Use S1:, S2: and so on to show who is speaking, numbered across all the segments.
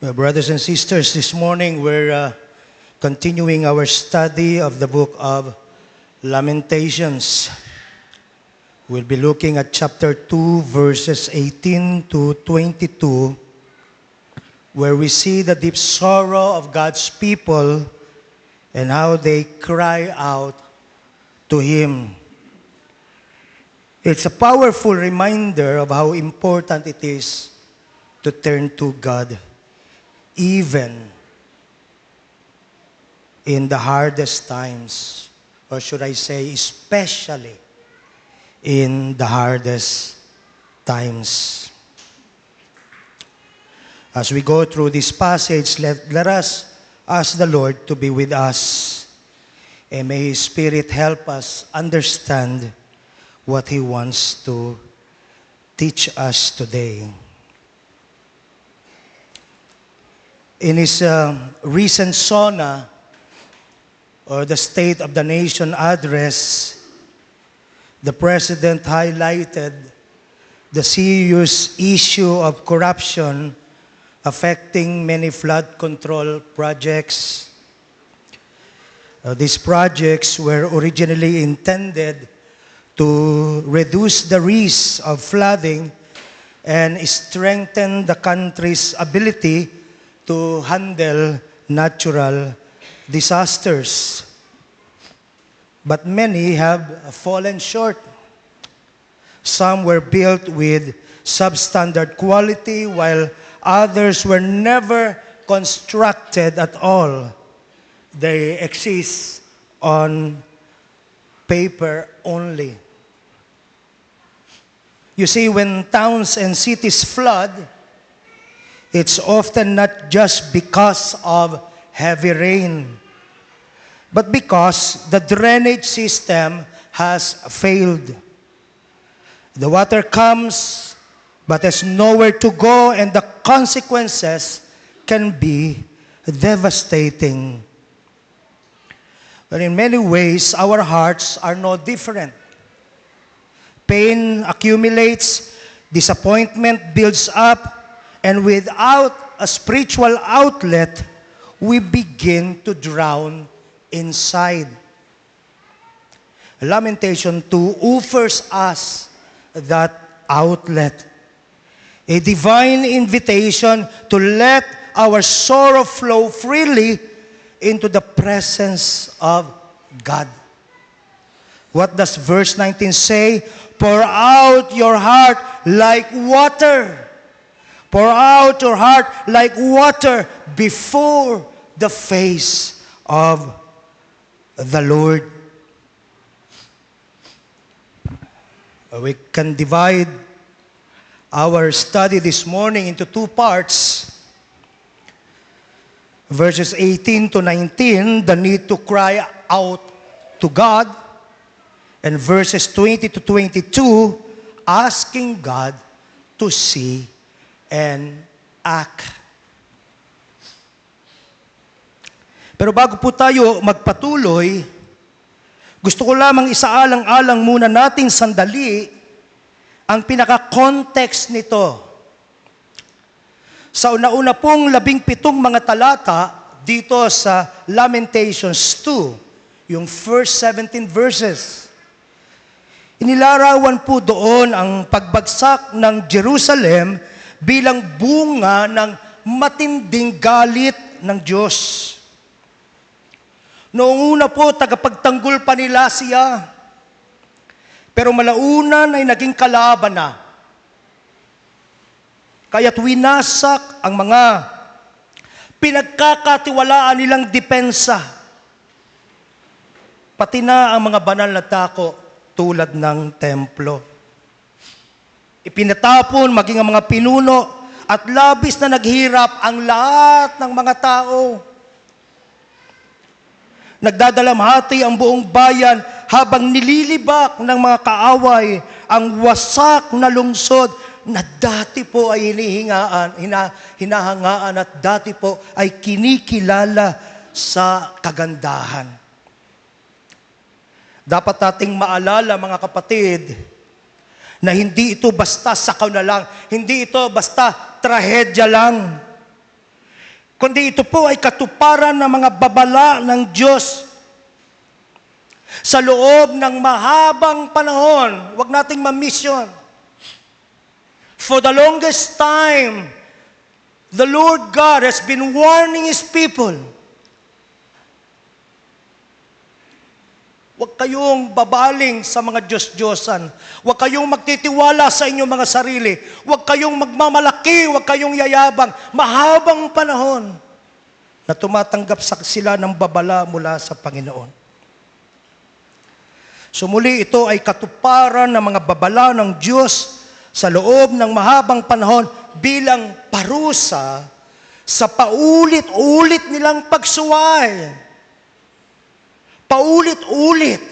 S1: Brothers and sisters, this morning we're continuing our study of the book of Lamentations. We'll be looking at chapter 2, verses 18 to 22, where we see the deep sorrow of God's people and how they cry out to Him. It's a powerful reminder of how important it is to turn to God, even in the hardest times, or should I say, especially in the hardest times. As we go through this passage, let us ask the Lord to be with us, and may His Spirit help us understand what He wants to teach us today. In his recent SONA, or the State of the Nation address, the President highlighted the serious issue of corruption affecting many flood control projects. These projects were originally intended to reduce the risk of flooding and strengthen the country's ability to handle natural disasters. But many have fallen short. Some were built with substandard quality, while others were never constructed at all. They exist on paper only. You see, when towns and cities flood, it's often not just because of heavy rain, but because the drainage system has failed. The water comes, but has nowhere to go, and the consequences can be devastating. But in many ways, our hearts are no different. Pain accumulates, disappointment builds up, and without a spiritual outlet, we begin to drown inside. Lamentation 2 offers us that outlet, a divine invitation to let our sorrow flow freely into the presence of God. What does verse 19 say? Pour out your heart like water. Pour out your heart like water before the face of the Lord. We can divide our study this morning into two parts. Verses 18 to 19, the need to cry out to God. And verses 20 to 22, asking God to see and act. Pero bago po tayo magpatuloy, gusto ko lamang isaalang-alang muna nating sandali ang pinaka-context nito. Sa una-una pong 17 mga talata dito sa Lamentations 2, yung first 17 verses, inilarawan po doon ang pagbagsak ng Jerusalem bilang bunga ng matinding galit ng Diyos. Noong una po, tagapagtanggol pa nila siya. Pero malaunan ay naging kalaban na. Kaya't winasak ang mga pinagkakatiwalaan nilang depensa. Pati na ang mga banal na tako tulad ng templo. Ipinatapon maging ang mga pinuno at labis na naghirap ang lahat ng mga tao. Nagdadalamhati ang buong bayan habang nililibak ng mga kaaway ang wasak na lungsod na dati po ay hinahangaan at dati po ay kinikilala sa kagandahan. Dapat nating maalala, mga kapatid, na hindi ito basta sakaw na lang, hindi ito basta trahedya lang. kundi ito po ay katuparan ng mga babala ng Diyos sa loob ng mahabang panahon. Huwag nating ma-miss yun. For the longest time, the Lord God has been warning His people. Huwag kayong babaling sa mga Diyos-Diyosan. Huwag kayong magtitiwala sa inyong mga sarili. Huwag kayong magmamalaki. Huwag kayong yayabang. Mahabang panahon na tumatanggap sila ng babala mula sa Panginoon. So muli ito ay katuparan ng mga babala ng Diyos sa loob ng mahabang panahon bilang parusa sa paulit-ulit nilang pagsuway. Paulit-ulit.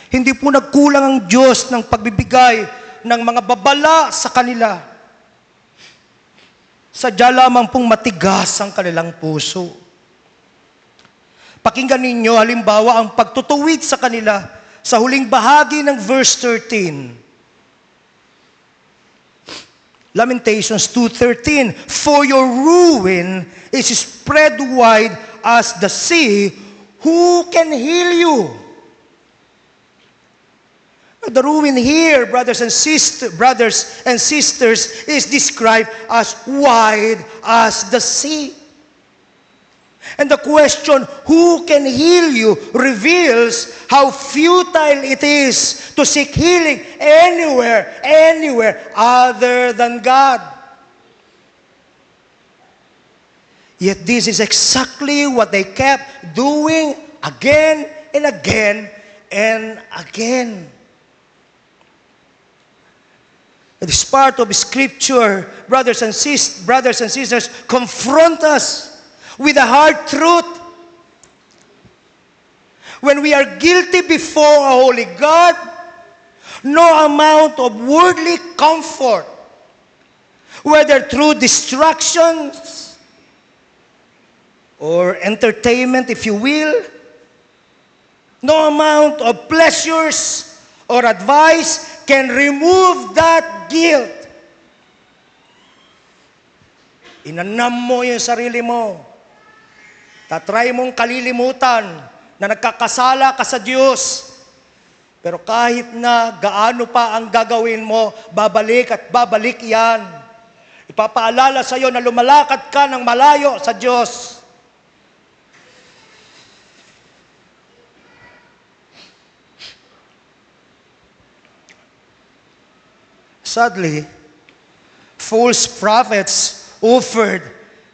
S1: Hindi po nagkulang ang Diyos ng pagbibigay ng mga babala sa kanila. Sadya lamang pong matigas ang kanilang puso. Pakinggan ninyo halimbawa ang pagtutuwid sa kanila sa huling bahagi ng verse 13. Lamentations 2:13, for your ruin is spread wide as the sea, who can heal you? The ruin here, brothers and sisters, is described as wide as the sea. And the question, who can heal you, reveals how futile it is to seek healing anywhere other than God. Yet this is exactly what they kept doing again and again and again. This part of Scripture, brothers and sisters, confront us with a hard truth. When we are guilty before a holy God, no amount of worldly comfort, whether through distractions or entertainment, if you will, no amount of pleasures or advice can remove that guilt. Inanam mo yung sarili mo. Tatry mong kalilimutan na nagkakasala ka sa Diyos. Pero kahit na gaano pa ang gagawin mo, babalik at babalik yan. Ipapaalala sa iyo na lumalakad ka ng malayo sa Diyos. Sadly, false prophets offered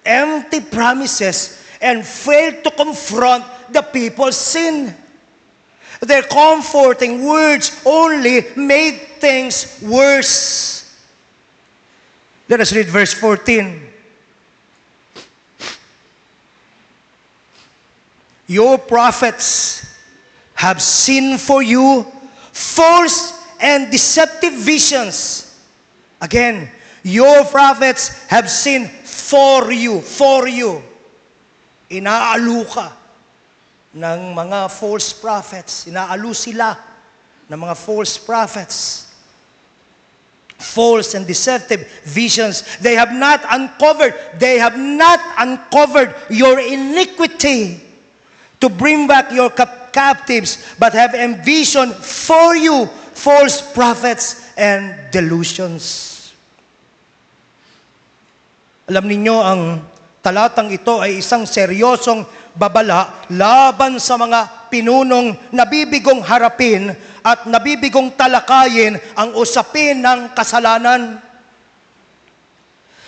S1: empty promises and failed to confront the people's sin. Their comforting words only made things worse. Let us read verse 14. Your prophets have seen for you false and deceptive visions. Again, your prophets have seen for you. Inaalu ka ng mga false prophets. Inaalu sila ng mga false prophets. False and deceptive visions. They have not uncovered your iniquity to bring back your captives, but have envisioned for you false prophets and delusions. Alam ninyo, ang talatang ito ay isang seryosong babala laban sa mga pinunong nabibigong harapin at nabibigong talakayin ang usapin ng kasalanan.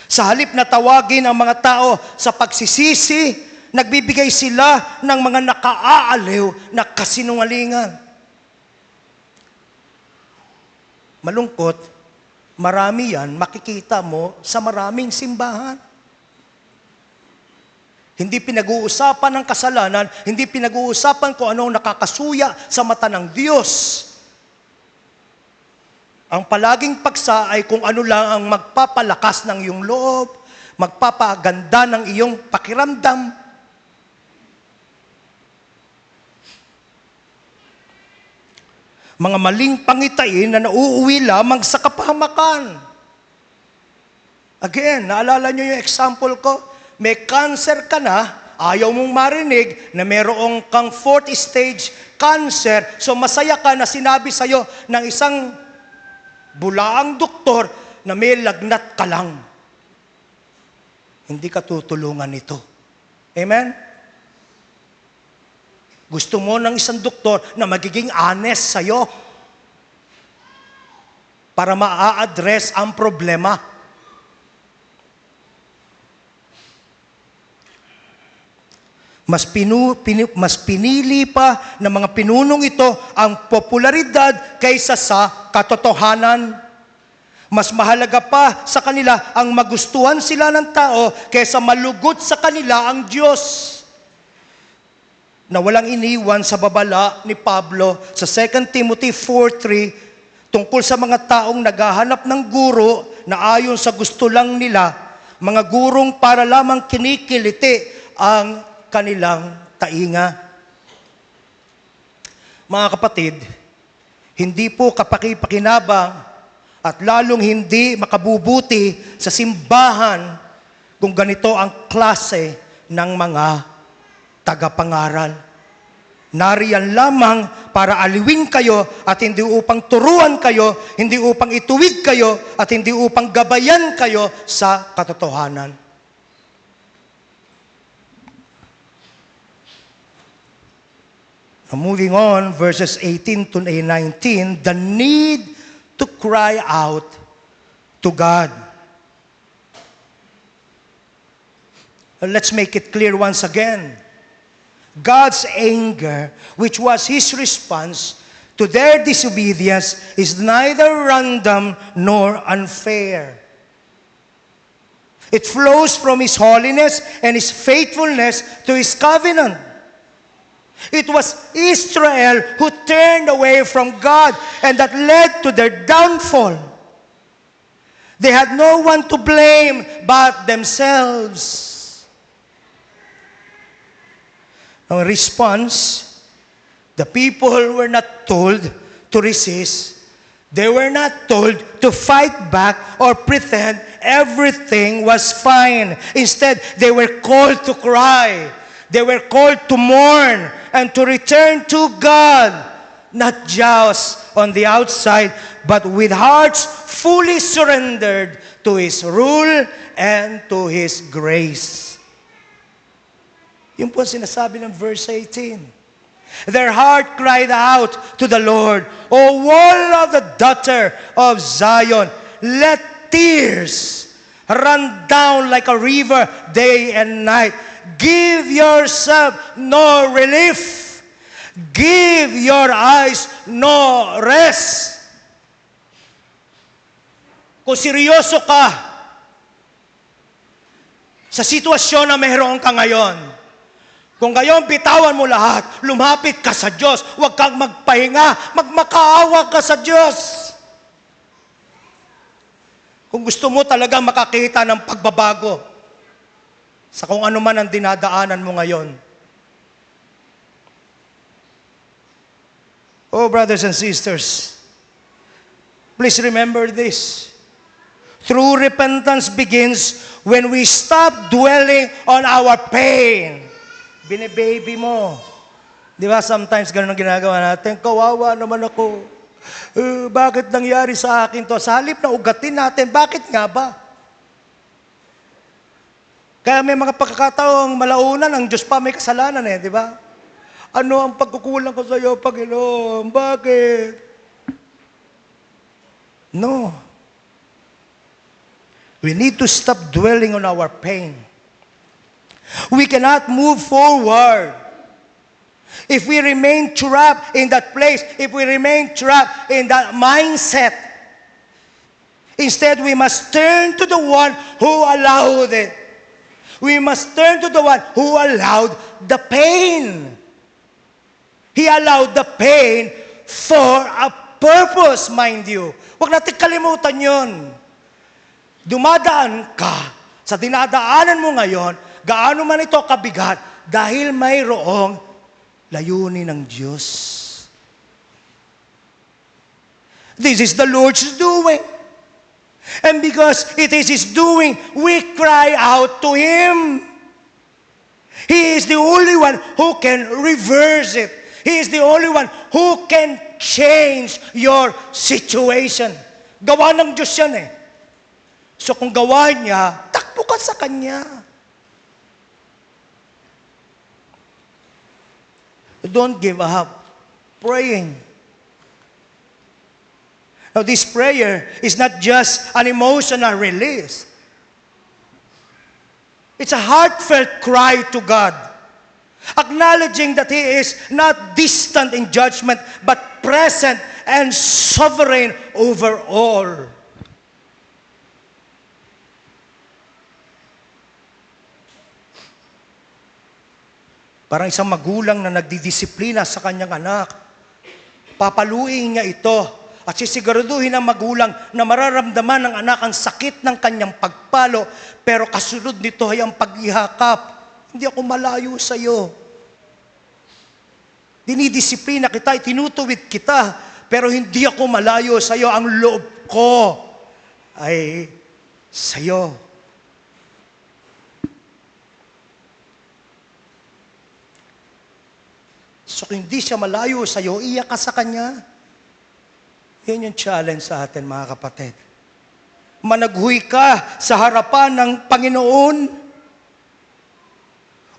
S1: Sa halip na tawagin ang mga tao sa pagsisisi, nagbibigay sila ng mga nakaaaliw na kasinungalingan. Malungkot, marami yan, makikita mo sa maraming simbahan. Hindi pinag-uusapan ng kasalanan, hindi pinag-uusapan kung anong nakakasuya sa mata ng Diyos. Ang palaging paksa ay kung ano lang ang magpapalakas ng iyong loob, magpapaganda ng iyong pakiramdam. Mga maling pangitain na nauuwi lamang sa kapahamakan. Again, naalala nyo yung example ko? May cancer ka na, ayaw mong marinig na merong kang 4th stage cancer, so masaya ka na sinabi sa'yo ng isang bulaang doktor na may lagnat ka lang. Hindi ka tutulungan nito. Amen? Gusto mo ng isang doktor na magiging honest sa'yo para maa-address ang problema. Mas pinili pa ng mga pinunong ito ang popularidad kaysa sa katotohanan. Mas mahalaga pa sa kanila ang magustuhan sila ng tao kaysa malugot sa kanila ang Diyos. Na walang iniwan sa babala ni Pablo sa 2 Timothy 4:3 tungkol sa mga taong naghahanap ng guro na ayon sa gusto lang nila, mga gurong para lamang kinikiliti ang kanilang tainga. Mga kapatid, hindi po kapakipakinabang at lalong hindi makabubuti sa simbahan kung ganito ang klase ng mga tagapangaral. Nariyan lamang para aliwin kayo at hindi upang turuan kayo, hindi upang ituwid kayo at hindi upang gabayan kayo sa katotohanan. Moving on, verses 18 to 19, the need to cry out to God. Let's make it clear once again. God's anger, which was His response to their disobedience, is neither random nor unfair. It flows from His holiness and His faithfulness to His covenant. It was Israel who turned away from God, and that led to their downfall. They had no one to blame but themselves. In response, the people were not told to resist. They were not told to fight back or pretend everything was fine. Instead, they were called to cry. They were called to mourn and to return to God, not just on the outside, but with hearts fully surrendered to His rule and to His grace. Yun po sinasabi ng verse 18. Their heart cried out to the Lord, O wall of the daughter of Zion, let tears run down like a river day and night. Give yourself no relief. Give your eyes no rest. Kung seryoso ka sa sitwasyon na mayroon ka ngayon, kung ngayon bitawan mo lahat, lumapit ka sa Diyos, huwag kang magpahinga, magmakaawa ka sa Diyos. Kung gusto mo talagang makakita ng pagbabago sa kung ano man ang dinadaanan mo ngayon. Oh, brothers and sisters, please remember this. True repentance begins when we stop dwelling on our pain. Bine-baby mo. Di ba sometimes ganun ang ginagawa natin? Kawawa naman ako. Bakit nangyari sa akin to? Sa halip na ugatin natin, bakit nga ba? Kaya may mga pagkakataong malaunan, ang Diyos pa may kasalanan di ba? Ano ang pagkukulang ko sa iyo, Panginoon? Bakit? No. We need to stop dwelling on our pain. We cannot move forward if we remain trapped in that place, if we remain trapped in that mindset. Instead, we must turn to the one who allowed it. We must turn to the one who allowed the pain. He allowed the pain for a purpose, mind you. Huwag natin kalimutan yun. Dumadaan ka sa dinadaanan mo ngayon, gaano man ito kabigat, dahil mayroong layunin ng Diyos. This is the Lord's doing. And because it is His doing, we cry out to Him. He is the only one who can reverse it. He is the only one who can change your situation. Gawa ng Diyos yan eh. So kung gawa niya, takbo ka sa Kanya. Don't give up praying. Now this prayer is not just an emotional release. It's a heartfelt cry to God, acknowledging that He is not distant in judgment, but present and sovereign over all. Parang isang magulang na nagdidisiplina sa kanyang anak. Papaluin niya ito at sisiguraduhin ng magulang na mararamdaman ng anak ang sakit ng kanyang pagpalo, pero kasunod nito ay ang paghihakap. Hindi ako malayo sa iyo. Dinidisiplina kita, tinutuwid kita, pero hindi ako malayo sa iyo. Ang loob ko ay sa iyo. So kung hindi siya malayo sa iyo, iyak ka sa Kanya. Yan yung challenge sa atin, mga kapatid. Managhuy ka sa harapan ng Panginoon.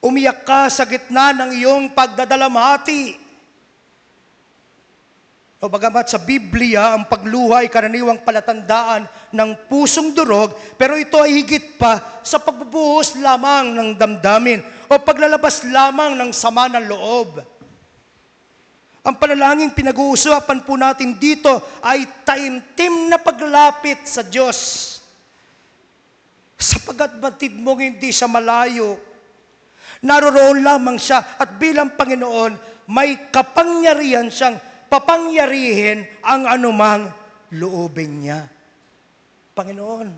S1: Umiyak ka sa gitna ng iyong pagdadalamhati. O bagamat sa Biblia, ang pagluha ay karaniwang palatandaan ng pusong durog, pero ito ay higit pa sa pagbubuhos lamang ng damdamin o paglalabas lamang ng sama ng loob. Ang panalangin pinag-uusapan po natin dito ay taimtim na paglapit sa Diyos. Sapagat batid mong hindi siya malayo, naroroon lamang siya at bilang Panginoon, may kapangyarihan siyang papangyarihin ang anumang loobin niya. Panginoon,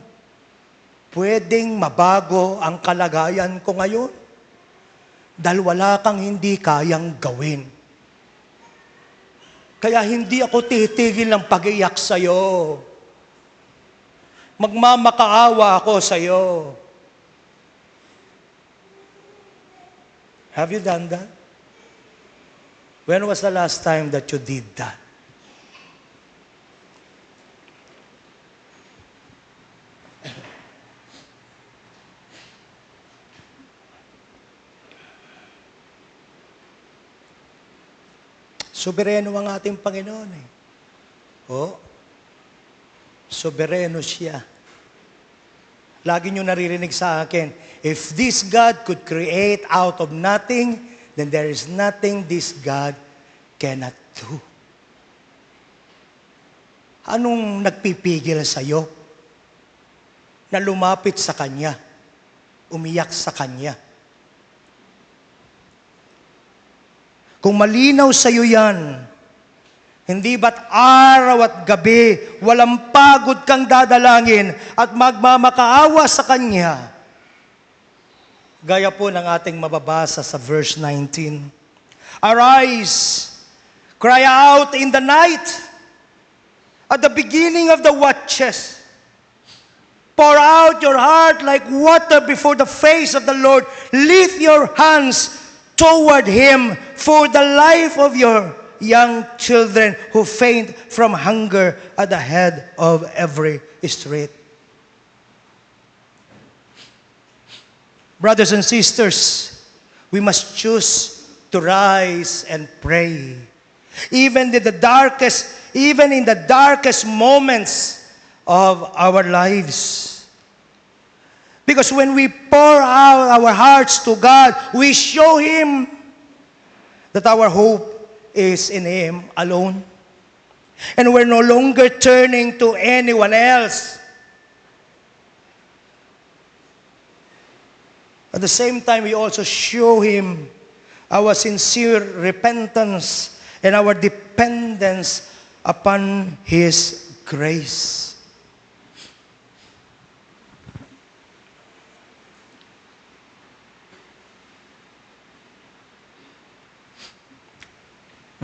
S1: pwedeng mabago ang kalagayan ko ngayon dahil wala kang hindi kayang gawin. Kaya hindi ako titigil ng pag-iyak sa iyo. Magmamakaawa ako sa iyo. Have you done that? When was the last time that you did that? Sobereno ang ating Panginoon eh. Oh, sobereno siya. Lagi niyo naririnig sa akin, if this God could create out of nothing, then there is nothing this God cannot do. Anong nagpipigil sa iyo na lumapit sa Kanya, umiyak sa Kanya? Kung malinaw sa iyo yan, hindi ba't araw at gabi, walang pagod kang dadalangin at magmamakaawa sa Kanya? Gaya po ng ating mababasa sa verse 19. Arise, cry out in the night, at the beginning of the watches. Pour out your heart like water before the face of the Lord. Lift your hands toward Him for the life of your young children who faint from hunger at the head of every street. Brothers and sisters, we must choose to rise and pray. Even in the darkest moments of our lives. Because when we pour out our hearts to God, we show Him that our hope is in Him alone. And we're no longer turning to anyone else. At the same time, we also show Him our sincere repentance and our dependence upon His grace.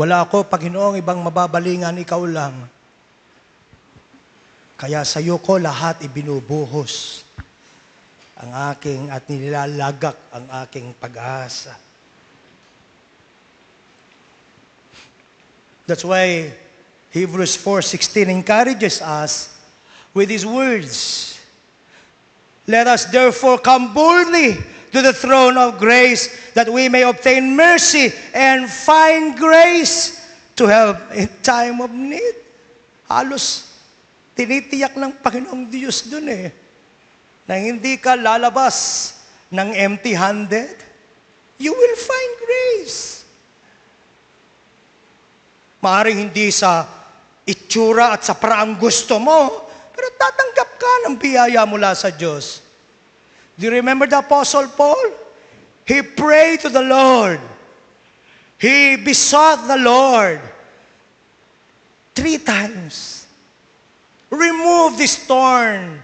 S1: Wala ako, Panginoong, ibang mababalingan, Ikaw lang. Kaya sa iyo ko lahat ibinubuhos ang aking at nilalagak ang aking pag-asa. That's why Hebrews 4:16 encourages us with these words. Let us therefore come boldly to the throne of grace that we may obtain mercy and find grace to help in time of need. Halos tinitiyak ng Panginoong Diyos dun na hindi ka lalabas ng empty-handed. You will find grace. Maaaring hindi sa itsura at sa paraang gusto mo, pero tatanggap ka ng biyaya mula sa Diyos. Do you remember the Apostle Paul? He prayed to the Lord. He besought the Lord 3 times. Remove this thorn.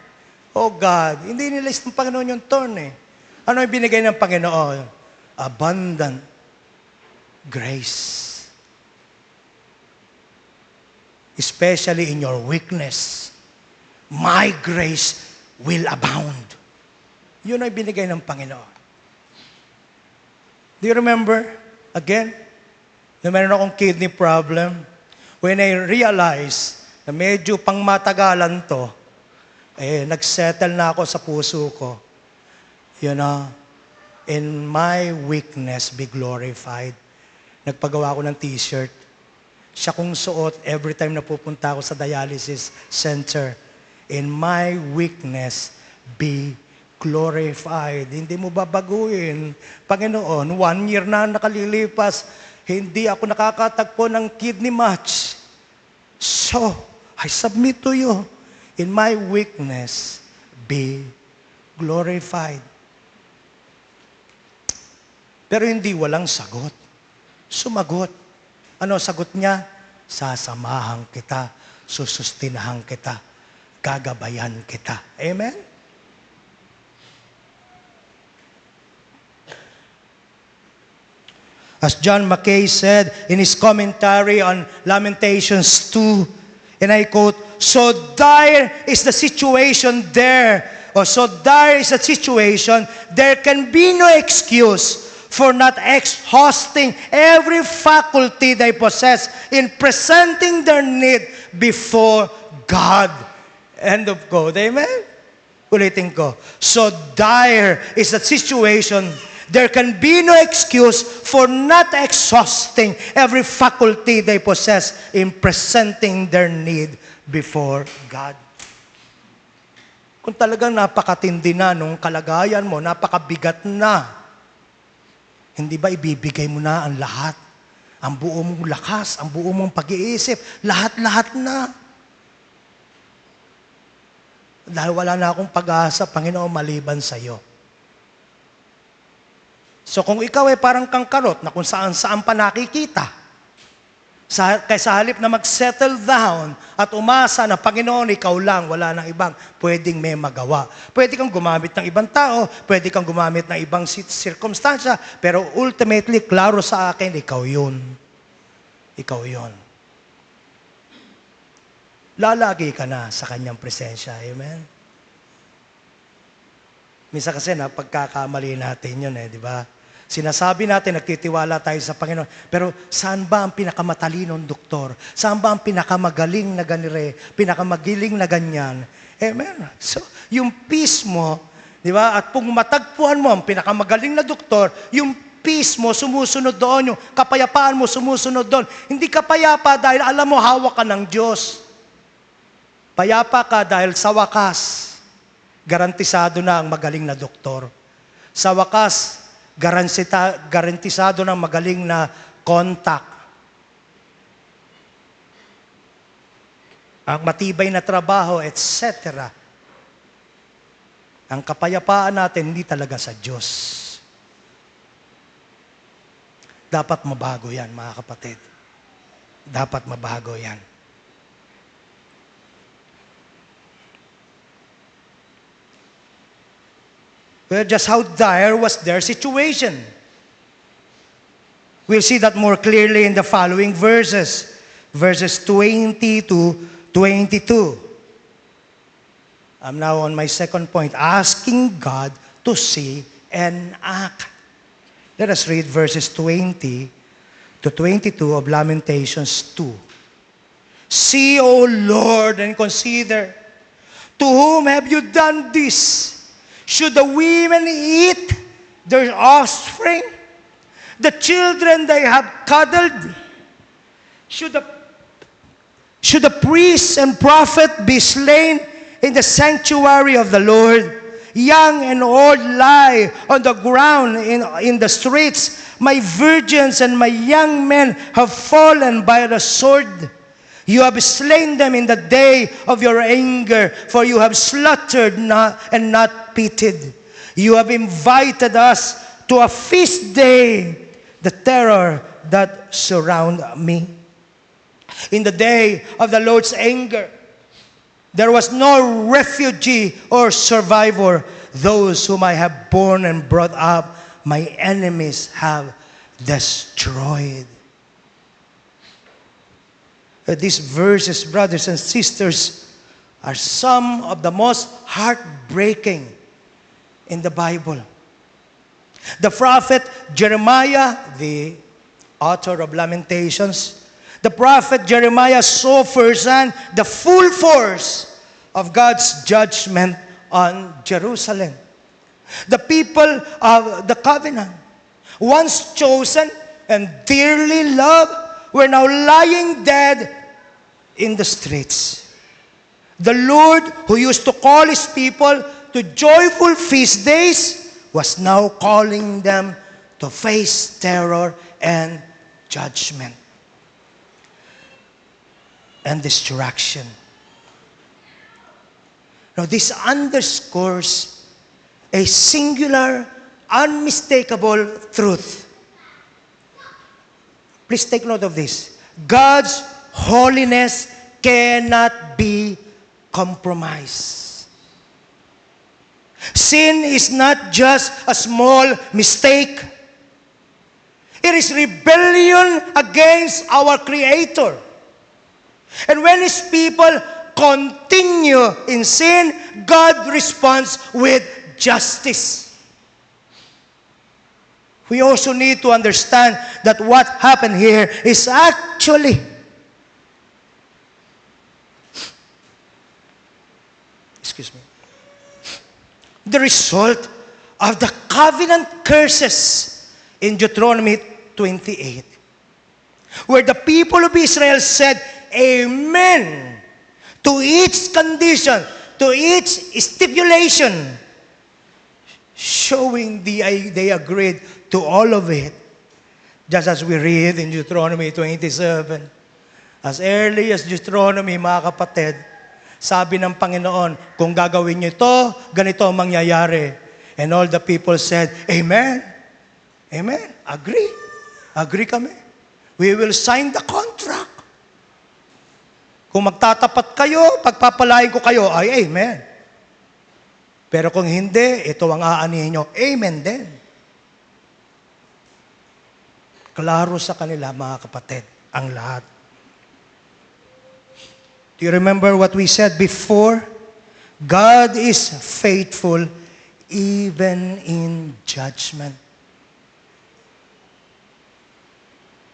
S1: Oh God, hindi nilis ng Panginoon yung thorn Ano yung binigay ng Panginoon? Abundant grace. Especially in your weakness, my grace will abound. Yun ay binigay ng Panginoon. Do you remember, again, na meron akong kidney problem? When I realized na medyo pangmatagalan to, nagsettle na ako sa puso ko. In my weakness be glorified. Nagpagawa ako ng t-shirt. Siya kong suot every time na pupunta ako sa dialysis center. In my weakness, be glorified. Hindi mo babaguhin. Panginoon, 1 year na nakalilipas, hindi ako nakakatagpo ng kidney match. So, I submit to you. In my weakness, be glorified. Pero hindi walang sagot. Sumagot. Ano sagot niya? Sasamahan kita, susustinahan kita, gagabayan kita. Amen? As John Mackay said in his commentary on Lamentations 2, and I quote, so dire is the situation there, or so dire is the situation, there can be no excuse for not exhausting every faculty they possess in presenting their need before God. End of quote. Amen? Ulitin ko. So dire is the situation, there can be no excuse for not exhausting every faculty they possess in presenting their need before God. Kung talagang napakatindi na nung kalagayan mo, napakabigat na, hindi ba ibibigay mo na ang lahat? Ang buo mong lakas, ang buo mong pag-iisip, lahat-lahat na. Dahil wala na akong pag-asa, Panginoon, maliban sa iyo. So kung ikaw ay parang kang karot na kung saan-saan pa nakikita, kaysa halip na mag-settle down at umasa na, Panginoon, ikaw lang, wala nang ibang pwedeng may magawa. Pwede kang gumamit ng ibang tao, pwede kang gumamit ng ibang circumstansya, pero ultimately, klaro sa akin, ikaw yun. Ikaw yun. Lalagi ka na sa kanyang presensya. Amen? Minsan kasi pagkakamali natin yun di ba? Sinasabi natin, nagtitiwala tayo sa Panginoon. Pero saan ba ang pinakamatalinong doktor? Saan ba ang pinakamagaling na ganire? Pinakamagaling na ganyan? Amen. So, yung peace mo, di ba? At kung matagpuan mo ang pinakamagaling na doktor, yung peace mo sumusunod doon, yung kapayapaan mo sumusunod doon. Hindi ka payapa dahil alam mo hawak ka ng Diyos. Payapa ka dahil sa wakas, garantisado na ang magaling na doktor. Sa wakas, garantisado ng magaling na contact. Ang matibay na trabaho, etc. Ang kapayapaan natin, hindi talaga sa Diyos. Dapat mabago yan, mga kapatid. Dapat mabago yan. Well, just how dire was their situation? We'll see that more clearly in the following verses. Verses 20 to 22. I'm now on my second point, asking God to see and act. Let us read verses 20 to 22 of Lamentations 2. See, O Lord, and consider, to whom have you done this? Should the women eat their offspring, the children they have cuddled? Should the priest and prophet be slain in the sanctuary of the Lord? Young and old lie on the ground in the streets. My virgins and my young men have fallen by the sword. You have slain them in the day of your anger, for you have slaughtered and not pitied. You have invited us to a feast day, the terror that surround me. In the day of the Lord's anger, there was no refugee or survivor. Those whom I have borne and brought up, my enemies have destroyed. These verses, brothers and sisters, are some of the most heartbreaking in the Bible. The prophet Jeremiah, the author of Lamentations, the prophet Jeremiah saw firsthand the full force of God's judgment on Jerusalem. The people of the covenant, once chosen and dearly loved, were now lying dead in the streets. The Lord, who used to call His people to joyful feast days, was now calling them to face terror and judgment and destruction. Now, this underscores a singular, unmistakable truth. Please take note of this. God's holiness cannot be compromised. Sin is not just a small mistake. It is rebellion against our Creator. And when His people continue in sin, God responds with justice. We also need to understand that what happened here is actually the result of the covenant curses in Deuteronomy 28, where the people of Israel said, Amen, to each condition, to each stipulation, showing they agreed to all of it. Just as we read in Deuteronomy 27. As early as Deuteronomy, mga kapatid, sabi ng Panginoon, kung gagawin niyo ito, ganito ang mangyayari. And all the people said, Amen. Amen. Agree. Agree kami. We will sign the contract. Kung magtatapat kayo, pagpapalain ko kayo, ay Amen. Pero kung hindi, ito ang aanihin nyo, Amen din. Klaro sa kanila, mga kapatid, ang lahat. Do you remember what we said before? God is faithful even in judgment.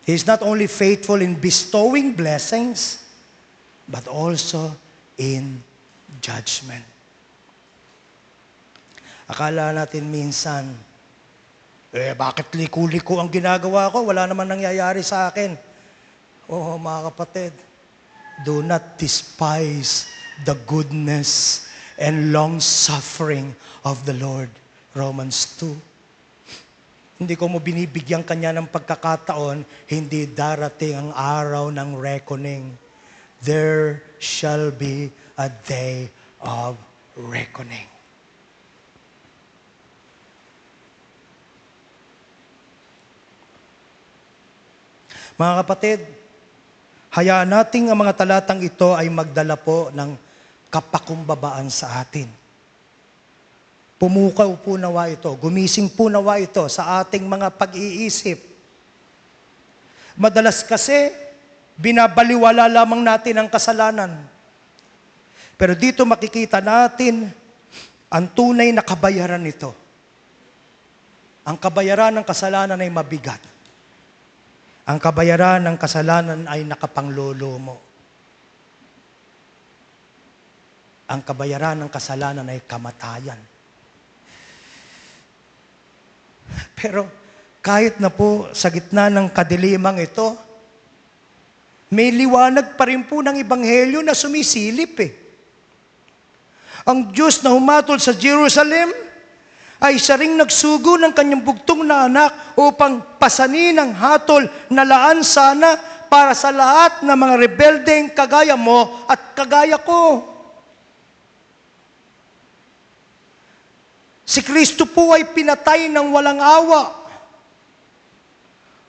S1: He is not only faithful in bestowing blessings, but also in judgment. Akala natin minsan, bakit liko-liko ang ginagawa ko? Wala naman nangyayari sa akin. Oh, mga kapatid, do not despise the goodness and long-suffering of the Lord. Romans 2. Hindi ko mo binibigyan Kanya ng pagkakataon, hindi darating ang araw ng reckoning. There shall be a day of reckoning. Mga kapatid, hayaan nating ang mga talatang ito ay magdala po ng kapakumbabaan sa atin. Pumukaw po nawa ito, gumising po nawa ito sa ating mga pag-iisip. Madalas kasi, binabaliwala lamang natin ang kasalanan. Pero dito makikita natin ang tunay na kabayaran nito. Ang kabayaran ng kasalanan ay mabigat. Ang kabayaran ng kasalanan ay nakapanglolo mo. Ang kabayaran ng kasalanan ay kamatayan. Pero kahit na po sa gitna ng kadilimang ito, may liwanag pa rin po ng Ebanghelyo na sumisilip Ang Diyos na humatol sa Jerusalem ay siya ring nagsugo ng kanyang bugtong na anak upang pasanin ang hatol na laan sana para sa lahat ng mga rebeldeng kagaya mo at kagaya ko. Si Kristo po ay pinatay ng walang awa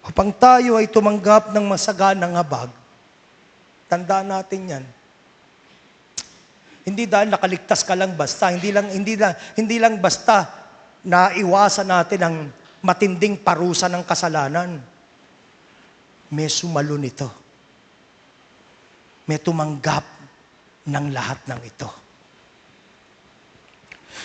S1: upang tayo ay tumanggap ng masaganang habag. Tandaan natin yan. Hindi dahil nakaligtas ka lang basta, hindi lang basta na iwasan natin ang matinding parusa ng kasalanan. May sumalo nito. May tumanggap ng lahat ng ito.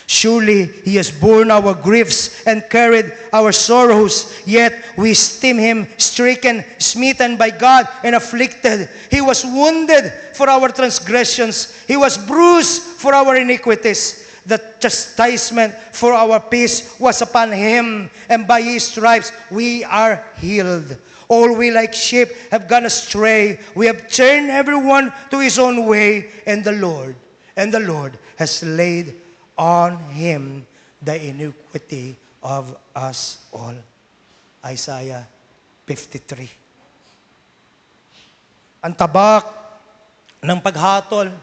S1: Surely, He has borne our griefs and carried our sorrows, yet we esteem Him stricken, smitten by God, and afflicted. He was wounded for our transgressions. He was bruised for our iniquities. The chastisement for our peace was upon Him, and by His stripes we are healed. All we like sheep have gone astray. We have turned everyone to his own way, and the Lord has laid on Him the iniquity of us all. Isaiah 53. Ang tabak ng paghatol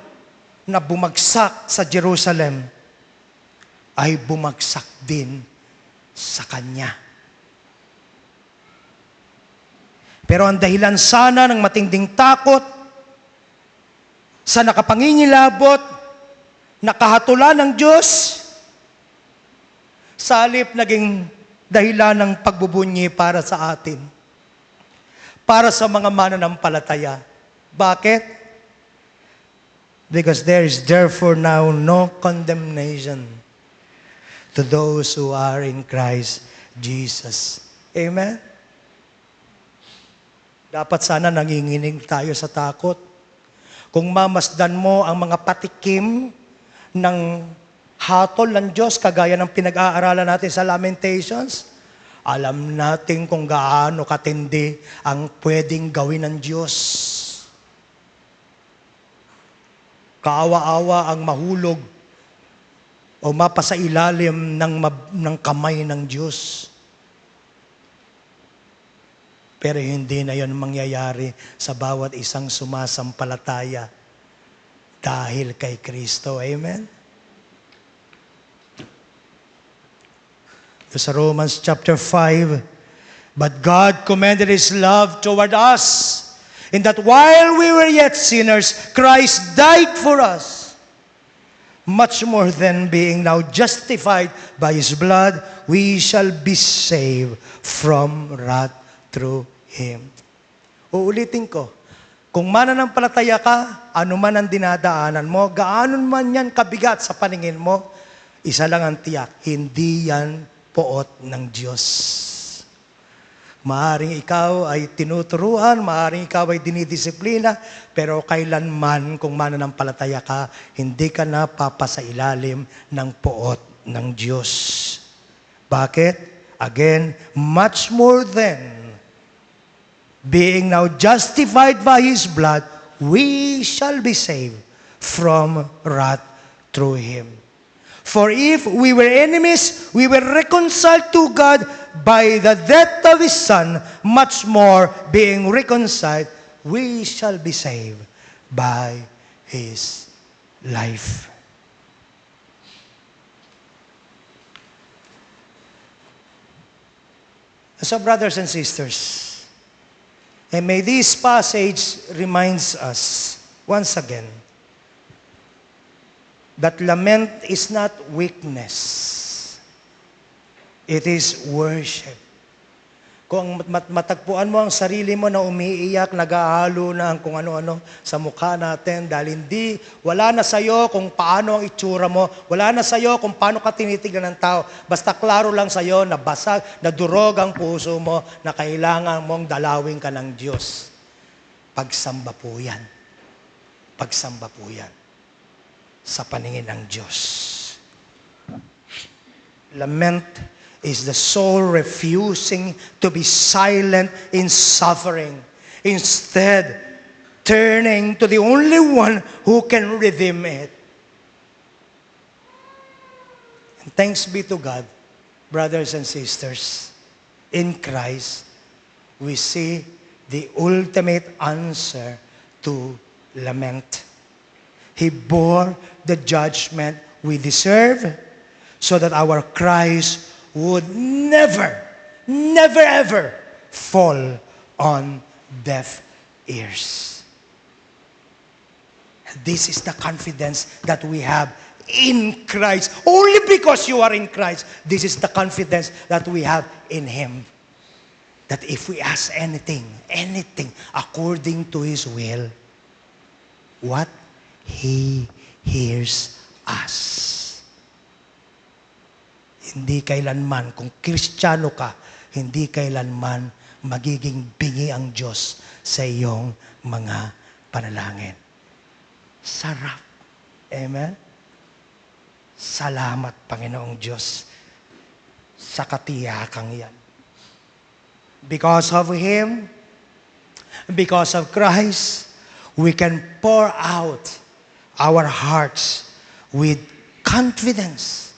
S1: na bumagsak sa Jerusalem ay bumagsak din sa Kanya. Pero ang dahilan sana ng matinding takot sa nakapangingilabot nakahatulan ng Diyos, sa halip naging dahilan ng pagbubunyi para sa atin, para sa mga mananampalataya. Bakit? Because there is therefore now no condemnation to those who are in Christ Jesus. Amen? Dapat sana nanginginig tayo sa takot. Kung mamasdan mo ang mga patikim ng hatol ng Diyos, kagaya ng pinag-aaralan natin sa Lamentations, alam natin kung gaano katindi ang pwedeng gawin ng Diyos. Kaawa-awa ang mahulog o mapasailalim ng kamay ng Diyos. Pero hindi na yon mangyayari sa bawat isang sumasampalataya dahil kay Kristo. Amen? Sa Romans chapter 5, but God commended His love toward us, in that while we were yet sinners, Christ died for us. Much more than being now justified by His blood, we shall be saved from wrath through Him. Uulitin ko, kung mananampalataya ka, ano man ang dinadaanan mo, gaano man yan kabigat sa paningin mo, isa lang ang tiyak, hindi yan poot ng Diyos. Maaring ikaw ay tinuturuan, maaring ikaw ay dinidisiplina, pero kailanman kung mananampalataya ka, hindi ka napapasailalim ng poot ng Diyos. Bakit? Again, much more than being now justified by His blood, we shall be saved from wrath through Him. For if we were enemies, we were reconciled to God by the death of His Son, much more being reconciled, we shall be saved by His life. So brothers and sisters, and may this passage reminds us once again that lament is not weakness. It is worship. Kung matagpuan mo ang sarili mo na umiiyak, nag-aalo na ang kung ano-ano sa mukha natin dahil wala na sa'yo kung paano ang itsura mo, wala na sa'yo kung paano ka tinitignan ng tao. Basta klaro lang sa'yo na basag, na durog ang puso mo, na kailangan mong dalawin ka ng Diyos. Pagsamba po yan. Pagsamba po yan sa paningin ng Diyos. Lament is the soul refusing to be silent in suffering. Instead, turning to the only one who can redeem it. And thanks be to God, brothers and sisters, in Christ, we see the ultimate answer to lament. He bore the judgment we deserve so that our cries would never ever fall on deaf ears. This is the confidence that we have in Christ. Only because you are in Christ, this is the confidence that we have in Him. That if we ask anything according to His will, what? He hears us. Hindi kailanman, kung Kristiyano ka, hindi kailanman magiging bingi ang Diyos sa iyong mga panalangin. Sarap. Amen? Salamat, Panginoong Diyos, sa katiyakang yan. Because of Him, because of Christ, we can pour out our hearts with confidence,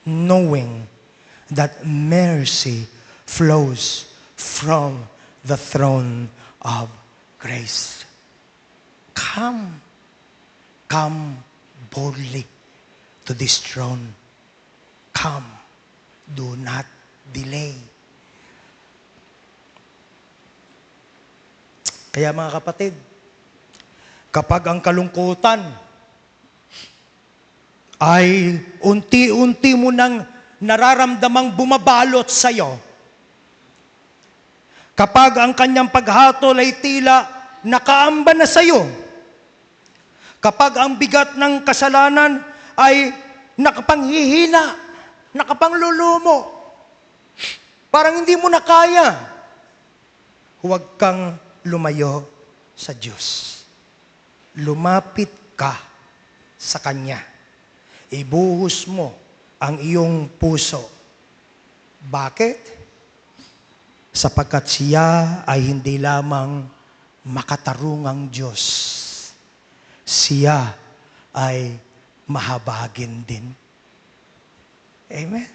S1: knowing that mercy flows from the throne of grace. Come boldly to this throne. Come, do not delay. Kaya mga kapatid, kapag ang kalungkutan ay unti-unti mo nang nararamdamang bumabalot sa'yo, kapag ang kanyang paghatol ay tila nakaamba na sa'yo, kapag ang bigat ng kasalanan ay nakapanghihina, nakapanglulumo, parang hindi mo na kaya, huwag kang lumayo sa Diyos. Lumapit ka sa Kanya. Ibuhos mo ang iyong puso. Bakit? Sapagkat siya ay hindi lamang makatarungang Diyos. Siya ay mahabagin din. Amen?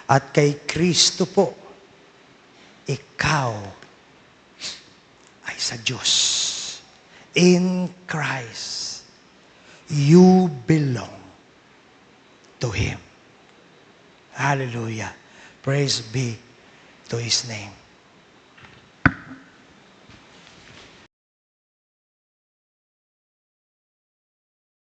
S1: At kay Kristo po, ikaw ay sa Diyos. In Christ, you belong to Him. Hallelujah. Praise be to His name.